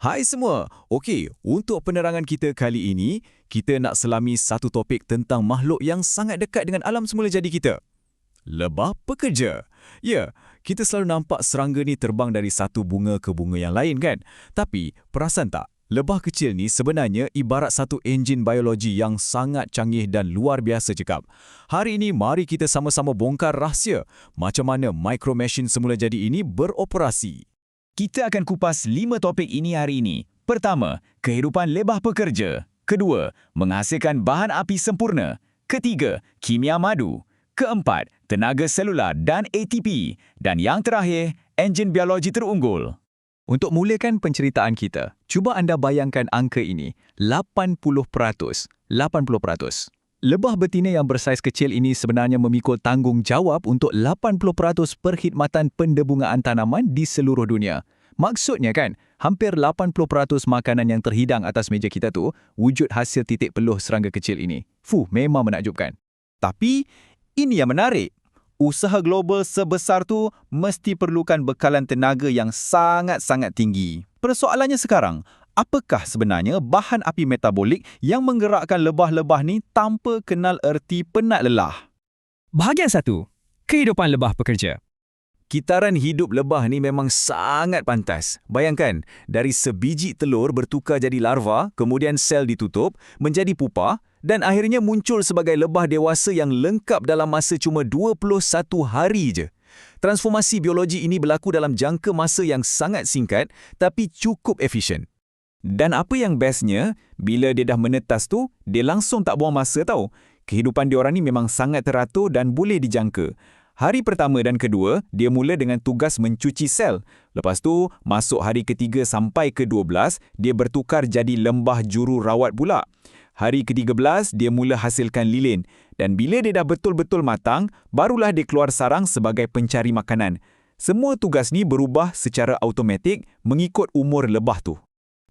Hai semua. Okey, untuk penerangan kita kali ini, kita nak selami satu topik tentang makhluk yang sangat dekat dengan alam semula jadi kita. Lebah pekerja. Ya, kita selalu nampak serangga ni terbang dari satu bunga ke bunga yang lain kan? Tapi, perasan tak? Lebah kecil ni sebenarnya ibarat satu enjin biologi yang sangat canggih dan luar biasa cekap. Hari ini, mari kita sama-sama bongkar rahsia macam mana micro machine semula jadi ini beroperasi. Kita akan kupas 5 topik ini hari ini. Pertama, kehidupan lebah pekerja. Kedua, menghasilkan bahan api sempurna. Ketiga, kimia madu. Keempat, tenaga selular dan ATP. Dan yang terakhir, enjin biologi terunggul. Untuk mulakan penceritaan kita, cuba anda bayangkan angka ini, 80%. 80%. Lebah betina yang bersaiz kecil ini sebenarnya memikul tanggungjawab untuk 80% perkhidmatan pendebungaan tanaman di seluruh dunia. Maksudnya kan, hampir 80% makanan yang terhidang atas meja kita tu wujud hasil titik peluh serangga kecil ini. Memang menakjubkan. Tapi, ini yang menarik. Usaha global sebesar tu mesti perlukan bekalan tenaga yang sangat-sangat tinggi. Persoalannya sekarang, apakah sebenarnya bahan api metabolik yang menggerakkan lebah-lebah ni tanpa kenal erti penat lelah? Bahagian 1. Kehidupan lebah pekerja. Kitaran hidup lebah ni memang sangat pantas. Bayangkan, dari sebiji telur bertukar jadi larva, kemudian sel ditutup, menjadi pupa, dan akhirnya muncul sebagai lebah dewasa yang lengkap dalam masa cuma 21 hari je. Transformasi biologi ini berlaku dalam jangka masa yang sangat singkat, tapi cukup efisien. Dan apa yang bestnya, bila dia dah menetas tu, dia langsung tak buang masa tau. Kehidupan diorang ni memang sangat teratur dan boleh dijangka. Hari pertama dan kedua, dia mula dengan tugas mencuci sel. Lepas tu, masuk hari ketiga sampai ke-12, dia bertukar jadi lembah juru rawat pula. Hari ke-13, dia mula hasilkan lilin. Dan bila dia dah betul-betul matang, barulah dia keluar sarang sebagai pencari makanan. Semua tugas ni berubah secara automatik mengikut umur lebah tu.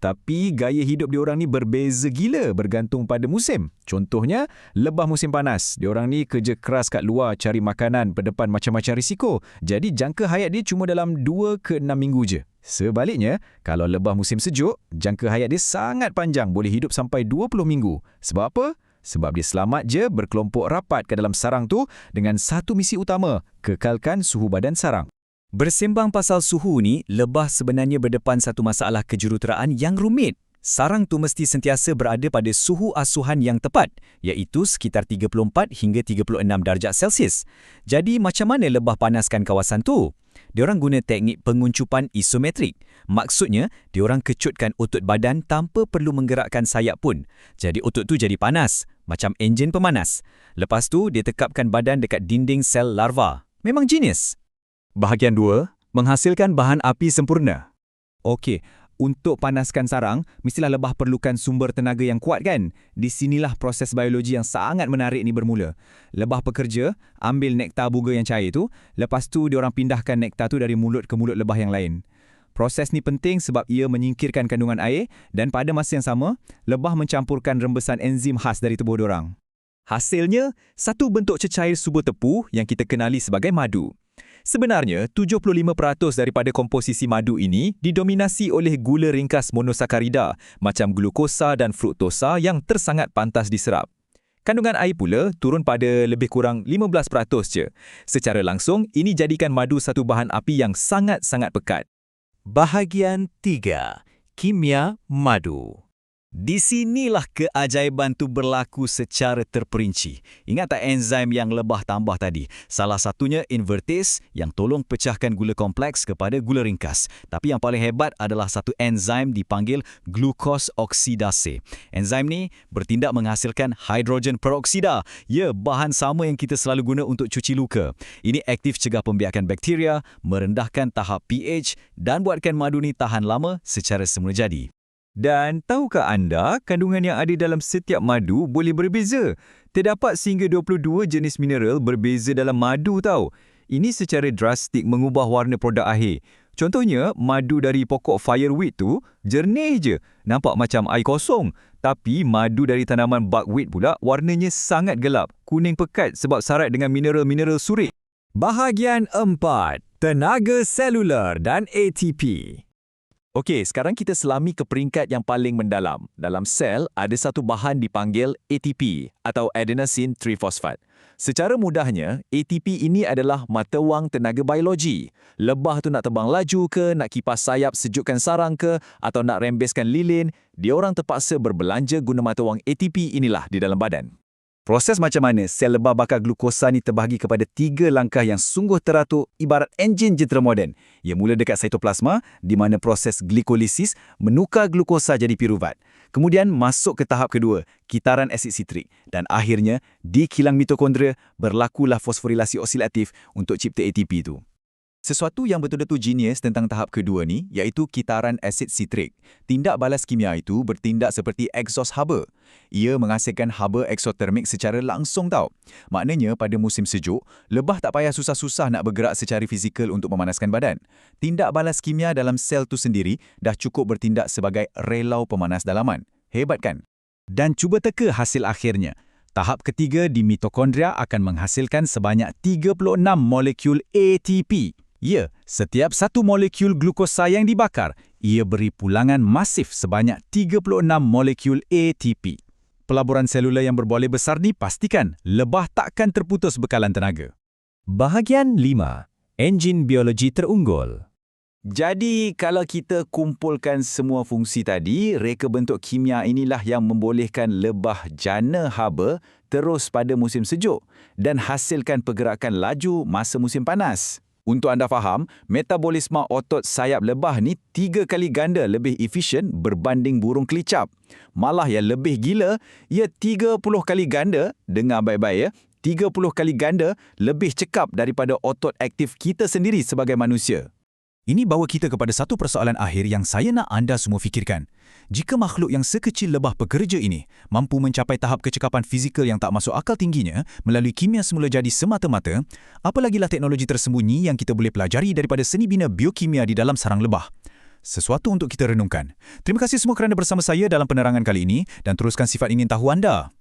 Tapi gaya hidup diorang ni berbeza gila bergantung pada musim. Contohnya, lebah musim panas. Diorang ni kerja keras kat luar cari makanan berdepan macam-macam risiko. Jadi jangka hayat dia cuma dalam 2 ke 6 minggu je. Sebaliknya, kalau lebah musim sejuk, jangka hayat dia sangat panjang, boleh hidup sampai 20 minggu. Sebab apa? Sebab dia selamat je berkelompok rapat ke dalam sarang tu dengan satu misi utama, kekalkan suhu badan sarang. Bersembang pasal suhu ni, lebah sebenarnya berdepan satu masalah kejuruteraan yang rumit. Sarang tu mesti sentiasa berada pada suhu asuhan yang tepat, iaitu sekitar 34 hingga 36 darjah Celsius. Jadi macam mana lebah panaskan kawasan tu? Diorang guna teknik penguncupan isometrik. Maksudnya, diorang kecutkan otot badan tanpa perlu menggerakkan sayap pun. Jadi otot tu jadi panas, macam enjin pemanas. Lepas tu, dia tekapkan badan dekat dinding sel larva. Memang genius. Bahagian 2. Menghasilkan bahan api sempurna. Okey, untuk panaskan sarang, mestilah lebah perlukan sumber tenaga yang kuat kan? Di sinilah proses biologi yang sangat menarik ni bermula. Lebah pekerja ambil nektar bunga yang cair tu, lepas tu diorang pindahkan nektar tu dari mulut ke mulut lebah yang lain. Proses ni penting sebab ia menyingkirkan kandungan air dan pada masa yang sama, lebah mencampurkan rembesan enzim khas dari tubuh diorang. Hasilnya, satu bentuk cecair subur tepu yang kita kenali sebagai madu. Sebenarnya, 75% daripada komposisi madu ini didominasi oleh gula ringkas monosakarida macam glukosa dan fruktosa yang tersangat pantas diserap. Kandungan air pula turun pada lebih kurang 15% je. Secara langsung, ini jadikan madu satu bahan api yang sangat-sangat pekat. Bahagian 3. Kimia madu. Di sinilah keajaiban tu berlaku secara terperinci. Ingat tak enzim yang lebah tambah tadi? Salah satunya invertase yang tolong pecahkan gula kompleks kepada gula ringkas. Tapi yang paling hebat adalah satu enzim dipanggil glukos oksidase. Enzim ni bertindak menghasilkan hidrogen peroksida. Ya, bahan sama yang kita selalu guna untuk cuci luka. Ini aktif cegah pembiakan bakteria, merendahkan tahap pH dan buatkan madu ni tahan lama secara semula jadi. Dan tahukah anda, kandungan yang ada dalam setiap madu boleh berbeza? Terdapat sehingga 22 jenis mineral berbeza dalam madu tau. Ini secara drastik mengubah warna produk akhir. Contohnya, madu dari pokok fireweed tu jernih je, nampak macam air kosong. Tapi madu dari tanaman buckwheat pula warnanya sangat gelap, kuning pekat sebab syarat dengan mineral-mineral surit. Bahagian 4. Tenaga selular dan ATP. Okey, sekarang kita selami ke peringkat yang paling mendalam. Dalam sel, ada satu bahan dipanggil ATP atau adenosine triphosphate. Secara mudahnya, ATP ini adalah mata wang tenaga biologi. Lebah tu nak terbang laju ke, nak kipas sayap sejukkan sarang ke, atau nak rembeskan lilin, dia orang terpaksa berbelanja guna mata wang ATP inilah di dalam badan. Proses macam mana sel lebah bakar glukosa ni terbahagi kepada 3 langkah yang sungguh teratur ibarat enjin jentera moden. Ia mula dekat sitoplasma di mana proses glikolisis menukar glukosa jadi piruvat. Kemudian masuk ke tahap kedua, kitaran asid sitrik. Dan akhirnya, di kilang mitokondria berlakulah fosforilasi oksidatif untuk cipta ATP itu. Sesuatu yang betul-betul genius tentang tahap kedua ni iaitu kitaran asid sitrik. Tindak balas kimia itu bertindak seperti exhaust haba. Ia menghasilkan haba eksotermik secara langsung tau. Maknanya pada musim sejuk, lebah tak payah susah-susah nak bergerak secara fizikal untuk memanaskan badan. Tindak balas kimia dalam sel tu sendiri dah cukup bertindak sebagai relau pemanas dalaman. Hebat kan? Dan cuba teka hasil akhirnya. Tahap ketiga di mitokondria akan menghasilkan sebanyak 36 molekul ATP. Ya, setiap satu molekul glukosa yang dibakar, ia beri pulangan masif sebanyak 36 molekul ATP. Pelaburan selular yang berboleh besar ni pastikan lebah takkan terputus bekalan tenaga. Bahagian 5. Enjin biologi terunggul. Jadi, kalau kita kumpulkan semua fungsi tadi, reka bentuk kimia inilah yang membolehkan lebah jana haba terus pada musim sejuk dan hasilkan pergerakan laju masa musim panas. Untuk anda faham, metabolisme otot sayap lebah ni 3 kali ganda lebih efisien berbanding burung kelicap. Malah yang lebih gila, ia 30 kali ganda, dengar baik-baik ya, 30 kali ganda lebih cekap daripada otot aktif kita sendiri sebagai manusia. Ini bawa kita kepada satu persoalan akhir yang saya nak anda semua fikirkan. Jika makhluk yang sekecil lebah pekerja ini mampu mencapai tahap kecekapan fizikal yang tak masuk akal tingginya melalui kimia semula jadi semata-mata, apa lagilah teknologi tersembunyi yang kita boleh pelajari daripada seni bina biokimia di dalam sarang lebah? Sesuatu untuk kita renungkan. Terima kasih semua kerana bersama saya dalam penerangan kali ini dan teruskan sifat ingin tahu anda.